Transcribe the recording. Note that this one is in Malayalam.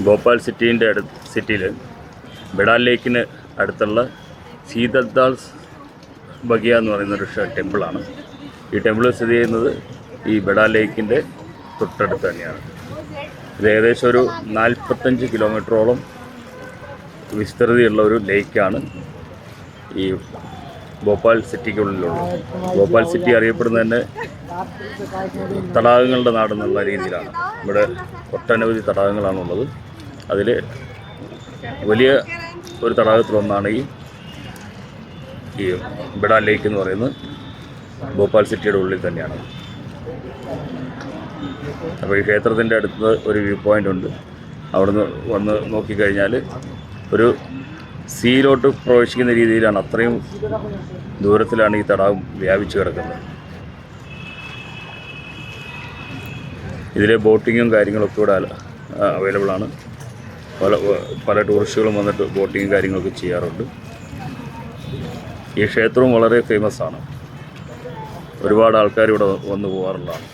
ഭോപ്പാൽ സിറ്റിയിൽ ബഡാൽ ലേക്കിന് അടുത്തുള്ള സീതദ്ദാൾ ബഗിയ എന്ന് പറയുന്നൊരു ടെമ്പിളാണ്. ഈ ടെമ്പിൾ സ്ഥിതി ചെയ്യുന്നത് ഈ ബഡാൽ ലേക്കിൻ്റെ തൊട്ടടുത്ത് തന്നെയാണ്. ഇത് ഏകദേശം ഒരു 45 കിലോമീറ്ററോളം വിസ്തൃതിയുള്ള ഒരു ലേക്കാണ് ഈ ഭോപ്പാൽ സിറ്റിക്കുള്ളിലുള്ളത്. ഭോപ്പാൽ സിറ്റി അറിയപ്പെടുന്നത് തന്നെ തടാകങ്ങളുടെ നാടെന്നുള്ള രീതിയിലാണ്. ഇവിടെ ഒട്ടനവധി തടാകങ്ങളാണുള്ളത്. അതിൽ വലിയ ഒരു തടാകത്തിലൊന്നാണ് ഈ ബഡാൽ ലേക്ക് എന്ന് പറയുന്നത്. ഭോപ്പാൽ സിറ്റിയുടെ ഉള്ളിൽ തന്നെയാണ്. അപ്പോൾ ഈ ക്ഷേത്രത്തിൻ്റെ അടുത്ത് ഒരു വ്യൂ പോയിൻ്റ് ഉണ്ട്. അവിടുന്ന് വന്ന് നോക്കിക്കഴിഞ്ഞാൽ ഒരു സീയിലോട്ട് പ്രവേശിക്കുന്ന രീതിയിലാണ്, അത്രയും ദൂരത്തിലാണ് ഈ തടാകം വ്യാപിച്ചു കിടക്കുന്നത്. ഇതിലെ ബോട്ടിങ്ങും കാര്യങ്ങളൊക്കെ ഇവിടെ അവൈലബിളാണ്. പല ടൂറിസ്റ്റുകളും വന്നിട്ട് ബോട്ടിങ്ങും കാര്യങ്ങളൊക്കെ ചെയ്യാറുണ്ട്. ഈ ക്ഷേത്രവും വളരെ ഫേമസ് ആണ്. ഒരുപാട് ആൾക്കാർ ഇവിടെ വന്നു പോകാറുള്ളതാണ്.